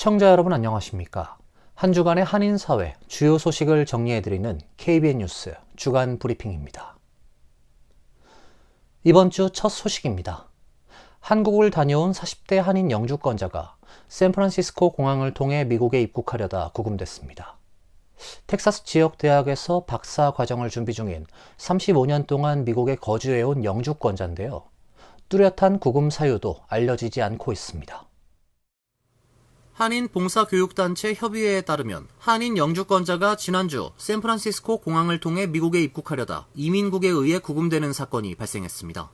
시청자 여러분 안녕하십니까? 한 주간의 한인사회 주요 소식을 정리해드리는 KBN 뉴스 주간 브리핑입니다. 이번 주 첫 소식입니다. 한국을 다녀온 40대 한인 영주권자가 샌프란시스코 공항을 통해 미국에 입국하려다 구금됐습니다. 텍사스 지역 대학에서 박사 과정을 준비 중인 35년 동안 미국에 거주해온 영주권자인데요. 뚜렷한 구금 사유도 알려지지 않고 있습니다. 한인 봉사교육단체 협의회에 따르면 한인 영주권자가 지난주 샌프란시스코 공항을 통해 미국에 입국하려다 이민국에 의해 구금되는 사건이 발생했습니다.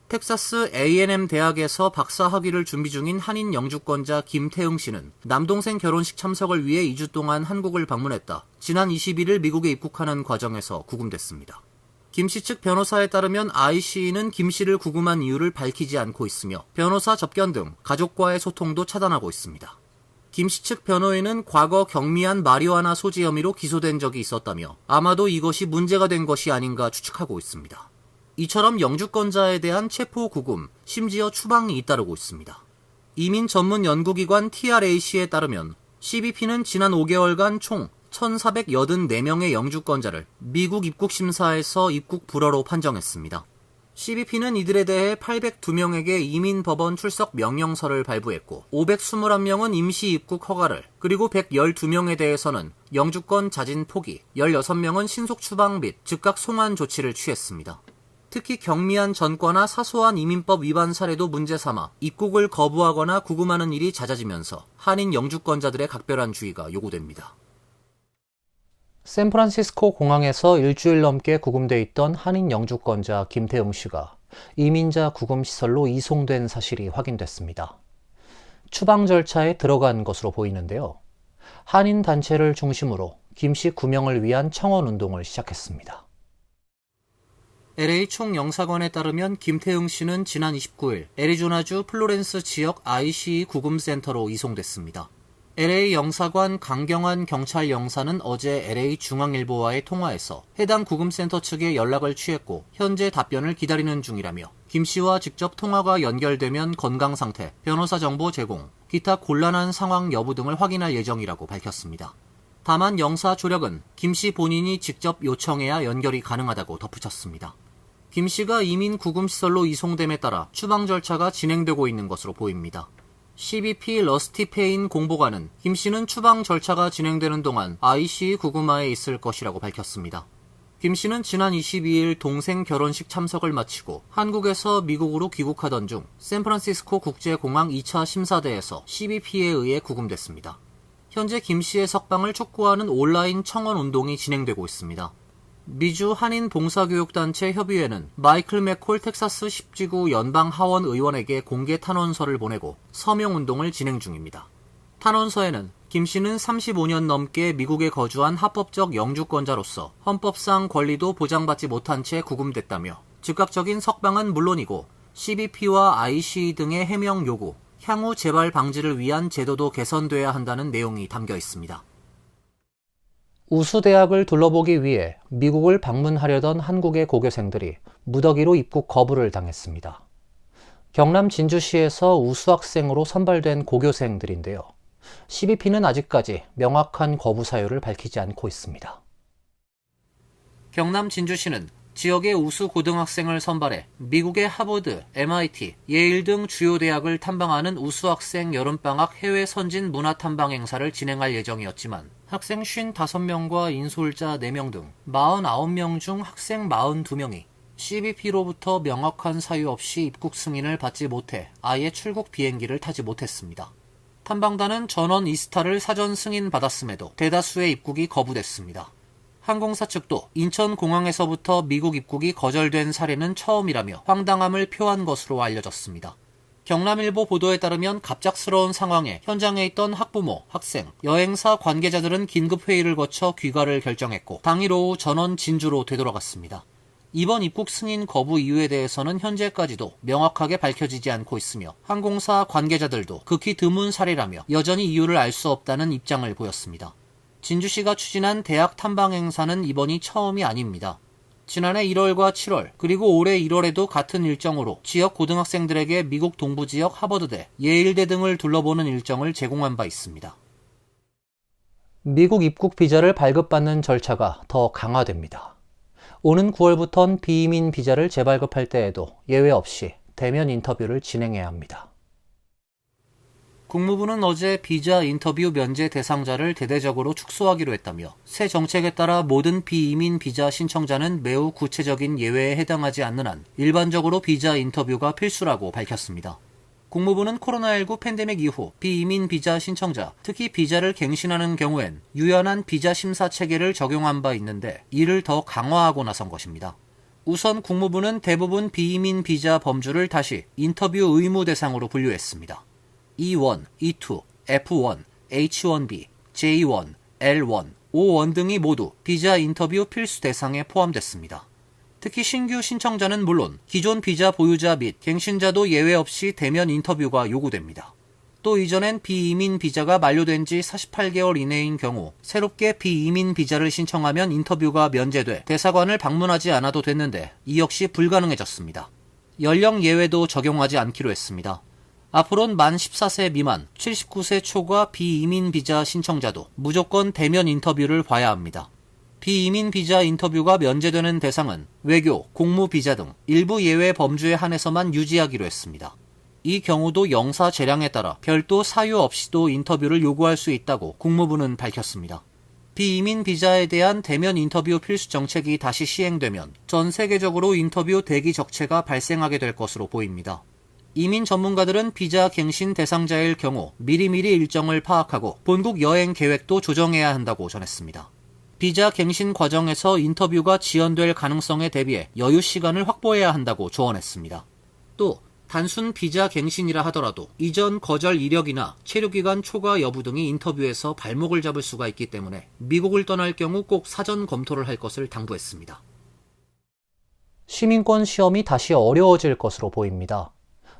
텍사스 A&M 대학에서 박사 학위를 준비 중인 한인 영주권자 김태흥 씨는 남동생 결혼식 참석을 위해 2주 동안 한국을 방문했다 지난 21일 미국에 입국하는 과정에서 구금됐습니다. 김 씨 측 변호사에 따르면 IC는 김 씨를 구금한 이유를 밝히지 않고 있으며 변호사 접견 등 가족과의 소통도 차단하고 있습니다. 김 씨 측 변호인은 과거 경미한 마리화나 소지 혐의로 기소된 적이 있었다며 아마도 이것이 문제가 된 것이 아닌가 추측하고 있습니다. 이처럼 영주권자에 대한 체포 구금, 심지어 추방이 잇따르고 있습니다. 이민 전문 연구기관 TRAC에 따르면 CBP는 지난 5개월간 총 1,484명의 영주권자를 미국 입국심사에서 입국 불허로 판정했습니다. CBP는 이들에 대해 802명에게 이민법원 출석 명령서를 발부했고 521명은 임시 입국 허가를, 그리고 112명에 대해서는 영주권 자진 포기, 16명은 신속 추방 및 즉각 송환 조치를 취했습니다. 특히 경미한 전과나 사소한 이민법 위반 사례도 문제 삼아 입국을 거부하거나 구금하는 일이 잦아지면서 한인 영주권자들의 각별한 주의가 요구됩니다. 샌프란시스코 공항에서 일주일 넘게 구금돼 있던 한인 영주권자 김태흥 씨가 이민자 구금시설로 이송된 사실이 확인됐습니다. 추방 절차에 들어간 것으로 보이는데요. 한인 단체를 중심으로 김 씨 구명을 위한 청원 운동을 시작했습니다. LA 총영사관에 따르면 김태흥 씨는 지난 29일 애리조나주 플로렌스 지역 ICE 구금센터로 이송됐습니다. LA 영사관 강경환 경찰 영사는 어제 LA 중앙일보와의 통화에서 해당 구금센터 측에 연락을 취했고 현재 답변을 기다리는 중이라며 김 씨와 직접 통화가 연결되면 건강 상태, 변호사 정보 제공, 기타 곤란한 상황 여부 등을 확인할 예정이라고 밝혔습니다. 다만 영사 조력은 김 씨 본인이 직접 요청해야 연결이 가능하다고 덧붙였습니다. 김 씨가 이민 구금시설로 이송됨에 따라 추방 절차가 진행되고 있는 것으로 보입니다. CBP 러스티 페인 공보관은 김 씨는 추방 절차가 진행되는 동안 IC 구금하에 있을 것이라고 밝혔습니다. 김 씨는 지난 22일 동생 결혼식 참석을 마치고 한국에서 미국으로 귀국하던 중 샌프란시스코 국제공항 2차 심사대에서 CBP에 의해 구금됐습니다. 현재 김 씨의 석방을 촉구하는 온라인 청원 운동이 진행되고 있습니다. 미주 한인 봉사교육단체 협의회는 마이클 맥콜 텍사스 10지구 연방하원 의원에게 공개 탄원서를 보내고 서명운동을 진행 중입니다. 탄원서에는 김 씨는 35년 넘게 미국에 거주한 합법적 영주권자로서 헌법상 권리도 보장받지 못한 채 구금됐다며 즉각적인 석방은 물론이고 CBP와 IC 등의 해명 요구, 향후 재발 방지를 위한 제도도 개선돼야 한다는 내용이 담겨 있습니다. 우수대학을 둘러보기 위해 미국을 방문하려던 한국의 고교생들이 무더기로 입국 거부를 당했습니다. 경남 진주시에서 우수학생으로 선발된 고교생들인데요. CBP는 아직까지 명확한 거부 사유를 밝히지 않고 있습니다. 경남 진주시는 지역의 우수 고등학생을 선발해 미국의 하버드, MIT, 예일 등 주요 대학을 탐방하는 우수학생 여름방학 해외 선진 문화탐방 행사를 진행할 예정이었지만 학생 55명과 인솔자 4명 등 49명 중 학생 42명이 CBP로부터 명확한 사유 없이 입국 승인을 받지 못해 아예 출국 비행기를 타지 못했습니다. 탐방단은 전원 이스타를 사전 승인받았음에도 대다수의 입국이 거부됐습니다. 항공사 측도 인천공항에서부터 미국 입국이 거절된 사례는 처음이라며 황당함을 표한 것으로 알려졌습니다. 경남일보 보도에 따르면 갑작스러운 상황에 현장에 있던 학부모, 학생, 여행사 관계자들은 긴급회의를 거쳐 귀가를 결정했고 당일 오후 전원 진주로 되돌아갔습니다. 이번 입국 승인 거부 이유에 대해서는 현재까지도 명확하게 밝혀지지 않고 있으며 항공사 관계자들도 극히 드문 사례라며 여전히 이유를 알 수 없다는 입장을 보였습니다. 진주시가 추진한 대학 탐방 행사는 이번이 처음이 아닙니다. 지난해 1월과 7월, 그리고 올해 1월에도 같은 일정으로 지역 고등학생들에게 미국 동부 지역 하버드대, 예일대 등을 둘러보는 일정을 제공한 바 있습니다. 미국 입국 비자를 발급받는 절차가 더 강화됩니다. 오는 9월부턴 비이민 비자를 재발급할 때에도 예외 없이 대면 인터뷰를 진행해야 합니다. 국무부는 어제 비자 인터뷰 면제 대상자를 대대적으로 축소하기로 했다며 새 정책에 따라 모든 비이민 비자 신청자는 매우 구체적인 예외에 해당하지 않는 한 일반적으로 비자 인터뷰가 필수라고 밝혔습니다. 국무부는 코로나19 팬데믹 이후 비이민 비자 신청자, 특히 비자를 갱신하는 경우엔 유연한 비자 심사 체계를 적용한 바 있는데 이를 더 강화하고 나선 것입니다. 우선 국무부는 대부분 비이민 비자 범주를 다시 인터뷰 의무 대상으로 분류했습니다. E1, E2, F1, H1B, J1, L1, O1 등이 모두 비자 인터뷰 필수 대상에 포함됐습니다. 특히 신규 신청자는 물론 기존 비자 보유자 및 갱신자도 예외 없이 대면 인터뷰가 요구됩니다. 또 이전엔 비이민 비자가 만료된 지 48개월 이내인 경우 새롭게 비이민 비자를 신청하면 인터뷰가 면제돼 대사관을 방문하지 않아도 됐는데 이 역시 불가능해졌습니다. 연령 예외도 적용하지 않기로 했습니다. 앞으로는 만 14세 미만, 79세 초과 비이민 비자 신청자도 무조건 대면 인터뷰를 봐야 합니다. 비이민 비자 인터뷰가 면제되는 대상은 외교, 공무 비자 등 일부 예외 범주에 한해서만 유지하기로 했습니다. 이 경우도 영사 재량에 따라 별도 사유 없이도 인터뷰를 요구할 수 있다고 국무부는 밝혔습니다. 비이민 비자에 대한 대면 인터뷰 필수 정책이 다시 시행되면 전 세계적으로 인터뷰 대기 적체가 발생하게 될 것으로 보입니다. 이민 전문가들은 비자 갱신 대상자일 경우 미리미리 일정을 파악하고 본국 여행 계획도 조정해야 한다고 전했습니다. 비자 갱신 과정에서 인터뷰가 지연될 가능성에 대비해 여유 시간을 확보해야 한다고 조언했습니다. 또 단순 비자 갱신이라 하더라도 이전 거절 이력이나 체류기간 초과 여부 등이 인터뷰에서 발목을 잡을 수가 있기 때문에 미국을 떠날 경우 꼭 사전 검토를 할 것을 당부했습니다. 시민권 시험이 다시 어려워질 것으로 보입니다.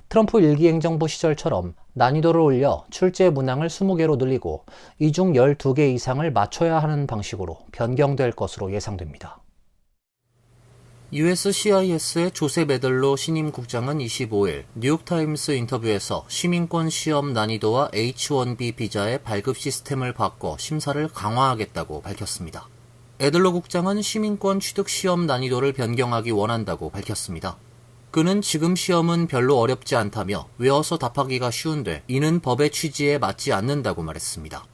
트럼프 일기 행정부 시절처럼 난이도를 올려 출제 문항을 20개로 늘리고 이 중 12개 이상을 맞춰야 하는 방식으로 변경될 것으로 예상됩니다. USCIS의 조셉 에들로 신임 국장은 25일 뉴욕타임스 인터뷰에서 시민권 시험 난이도와 H1B 비자의 발급 시스템을 바꿔 심사를 강화하겠다고 밝혔습니다. 에들로 국장은 시민권 취득 시험 난이도를 변경하기 원한다고 밝혔습니다. 그는 지금 시험은 별로 어렵지 않다며 외워서 답하기가 쉬운데 이는 법의 취지에 맞지 않는다고 말했습니다.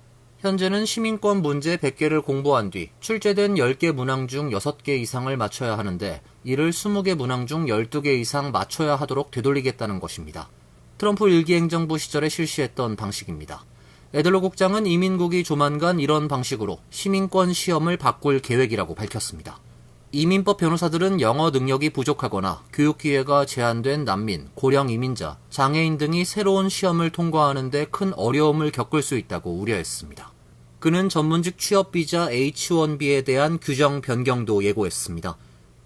현재는 시민권 문제 100개를 공부한 뒤 출제된 10개 문항 중 6개 이상을 맞춰야 하는데 이를 20개 문항 중 12개 이상 맞춰야 하도록 되돌리겠다는 것입니다. 트럼프 일기 행정부 시절에 실시했던 방식입니다. 에들로 국장은 이민국이 조만간 이런 방식으로 시민권 시험을 바꿀 계획이라고 밝혔습니다. 이민법 변호사들은 영어 능력이 부족하거나 교육 기회가 제한된 난민, 고령 이민자, 장애인 등이 새로운 시험을 통과하는 데 큰 어려움을 겪을 수 있다고 우려했습니다. 그는 전문직 취업 비자 H1B에 대한 규정 변경도 예고했습니다.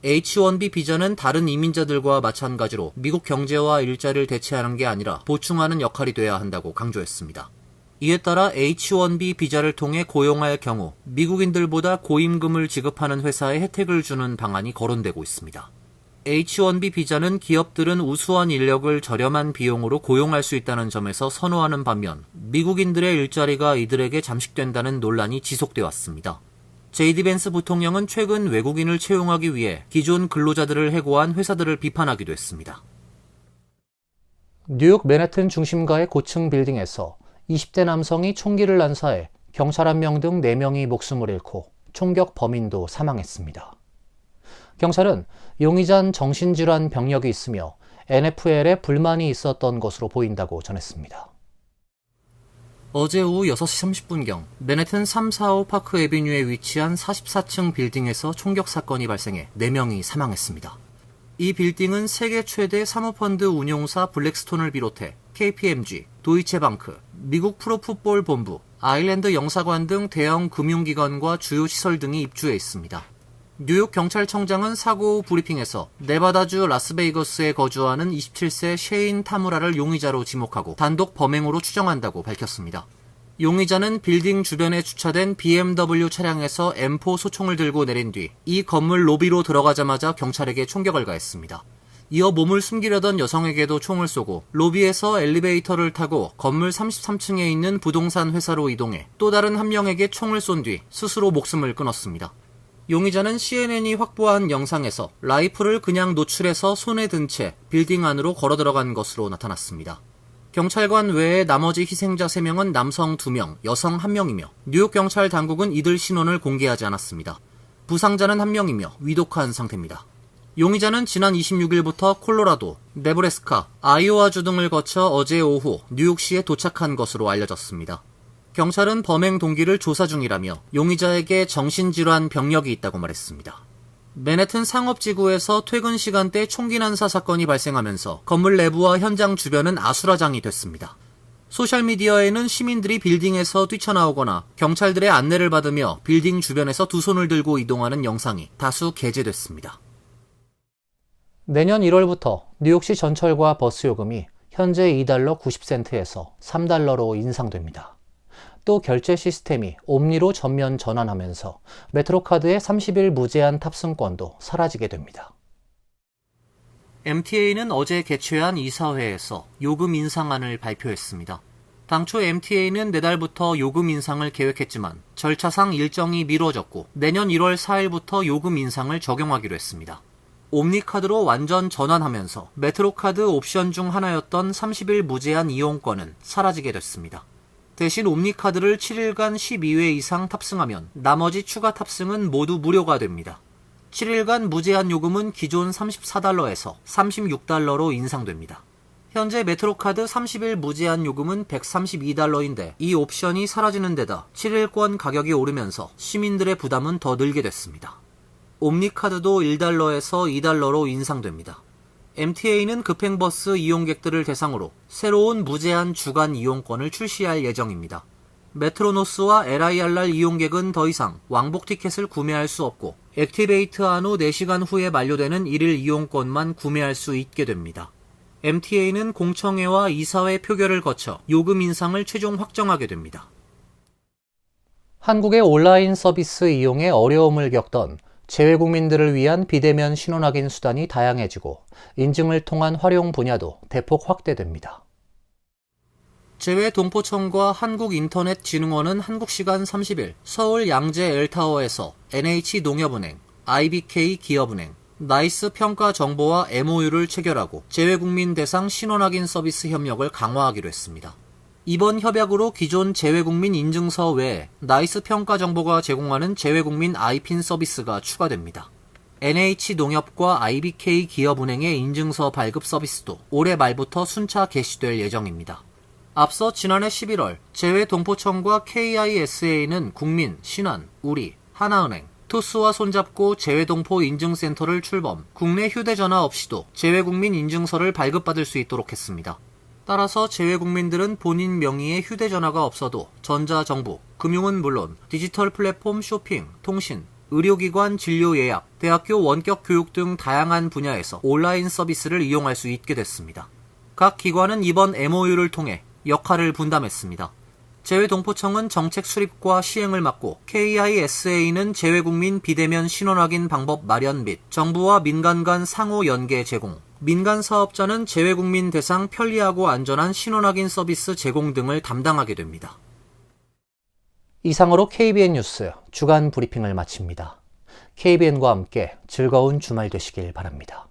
H1B 비자는 다른 이민자들과 마찬가지로 미국 경제와 일자리를 대체하는 게 아니라 보충하는 역할이 돼야 한다고 강조했습니다. 이에 따라 H1B 비자를 통해 고용할 경우 미국인들보다 고임금을 지급하는 회사에 혜택을 주는 방안이 거론되고 있습니다. H1B 비자는 기업들은 우수한 인력을 저렴한 비용으로 고용할 수 있다는 점에서 선호하는 반면 미국인들의 일자리가 이들에게 잠식된다는 논란이 지속돼 왔습니다. 제이디 벤스 부통령은 최근 외국인을 채용하기 위해 기존 근로자들을 해고한 회사들을 비판하기도 했습니다. 뉴욕 맨해튼 중심가의 고층 빌딩에서 20대 남성이 총기를 난사해 경찰 1명 등 4명이 목숨을 잃고 총격 범인도 사망했습니다. 경찰은 용의자는 정신질환 병력이 있으며 NFL에 불만이 있었던 것으로 보인다고 전했습니다. 어제 오후 6시 30분경 맨해튼 345 파크 애비뉴에 위치한 44층 빌딩에서 총격 사건이 발생해 4명이 사망했습니다. 이 빌딩은 세계 최대 사모펀드 운용사 블랙스톤을 비롯해 KPMG, 도이체방크, 미국 프로풋볼 본부, 아일랜드 영사관 등 대형 금융기관과 주요 시설 등이 입주해 있습니다. 뉴욕 경찰청장은 사고 후 브리핑에서 네바다주 라스베이거스에 거주하는 27세 셰인 타무라를 용의자로 지목하고 단독 범행으로 추정한다고 밝혔습니다. 용의자는 빌딩 주변에 주차된 BMW 차량에서 M4 소총을 들고 내린 뒤 이 건물 로비로 들어가자마자 경찰에게 총격을 가했습니다. 이어 몸을 숨기려던 여성에게도 총을 쏘고 로비에서 엘리베이터를 타고 건물 33층에 있는 부동산 회사로 이동해 또 다른 한 명에게 총을 쏜 뒤 스스로 목숨을 끊었습니다. 용의자는 CNN이 확보한 영상에서 라이플을 그냥 노출해서 손에 든 채 빌딩 안으로 걸어 들어간 것으로 나타났습니다. 경찰관 외에 나머지 희생자 3명은 남성 2명, 여성 1명이며 뉴욕 경찰 당국은 이들 신원을 공개하지 않았습니다. 부상자는 1명이며 위독한 상태입니다. 용의자는 지난 26일부터 콜로라도, 네브래스카, 아이오와주 등을 거쳐 어제 오후 뉴욕시에 도착한 것으로 알려졌습니다. 경찰은 범행 동기를 조사 중이라며 용의자에게 정신질환 병력이 있다고 말했습니다. 맨해튼 상업지구에서 퇴근 시간대 총기 난사 사건이 발생하면서 건물 내부와 현장 주변은 아수라장이 됐습니다. 소셜미디어에는 시민들이 빌딩에서 뛰쳐나오거나 경찰들의 안내를 받으며 빌딩 주변에서 두 손을 들고 이동하는 영상이 다수 게재됐습니다. 내년 1월부터 뉴욕시 전철과 버스 요금이 현재 $2 90센트에서 $3로 인상됩니다. 또 결제 시스템이 옴니로 전면 전환하면서 메트로카드의 30일 무제한 탑승권도 사라지게 됩니다. MTA는 어제 개최한 이사회에서 요금 인상안을 발표했습니다. 당초 MTA는 내달부터 요금 인상을 계획했지만 절차상 일정이 미뤄졌고 내년 1월 4일부터 요금 인상을 적용하기로 했습니다. 옴니카드로 완전 전환하면서 메트로카드 옵션 중 하나였던 30일 무제한 이용권은 사라지게 됐습니다. 대신 옴니카드를 7일간 12회 이상 탑승하면 나머지 추가 탑승은 모두 무료가 됩니다. 7일간 무제한 요금은 기존 $34에서 $36로 인상됩니다. 현재 메트로카드 30일 무제한 요금은 $132인데 이 옵션이 사라지는 데다 7일권 가격이 오르면서 시민들의 부담은 더 늘게 됐습니다. 옴니카드도 $1에서 $2로 인상됩니다. MTA는 급행버스 이용객들을 대상으로 새로운 무제한 주간 이용권을 출시할 예정입니다. 메트로노스와 LIRR 이용객은 더 이상 왕복 티켓을 구매할 수 없고 액티베이트한 후 4시간 후에 만료되는 1일 이용권만 구매할 수 있게 됩니다. MTA는 공청회와 이사회 표결을 거쳐 요금 인상을 최종 확정하게 됩니다. 한국의 온라인 서비스 이용에 어려움을 겪던 재외국민들을 위한 비대면 신원 확인 수단이 다양해지고 인증을 통한 활용 분야도 대폭 확대됩니다. 재외동포청과 한국인터넷진흥원은 한국시간 30일 서울 양재 L타워에서 NH농협은행, IBK 기업은행, 나이스 평가정보와 MOU를 체결하고 재외국민 대상 신원 확인 서비스 협력을 강화하기로 했습니다. 이번 협약으로 기존 재외국민 인증서 외에 나이스 평가정보가 제공하는 재외국민 아이핀 서비스가 추가됩니다. NH농협과 IBK 기업은행의 인증서 발급 서비스도 올해 말부터 순차 개시될 예정입니다. 앞서 지난해 11월 재외동포청과 KISA는 국민, 신한, 우리, 하나은행, 투스와 손잡고 재외동포 인증센터를 출범, 국내 휴대전화 없이도 재외국민 인증서를 발급받을 수 있도록 했습니다. 따라서 재외국민들은 본인 명의의 휴대전화가 없어도 전자정부, 금융은 물론 디지털 플랫폼 쇼핑, 통신, 의료기관 진료 예약, 대학교 원격 교육 등 다양한 분야에서 온라인 서비스를 이용할 수 있게 됐습니다. 각 기관은 이번 MOU를 통해 역할을 분담했습니다. 재외동포청은 정책 수립과 시행을 맡고 KISA는 재외국민 비대면 신원 확인 방법 마련 및 정부와 민간 간 상호 연계 제공, 민간 사업자는 재외국민 대상 편리하고 안전한 신원 확인 서비스 제공 등을 담당하게 됩니다. 이상으로 KBN 뉴스 주간 브리핑을 마칩니다. KBN과 함께 즐거운 주말 되시길 바랍니다.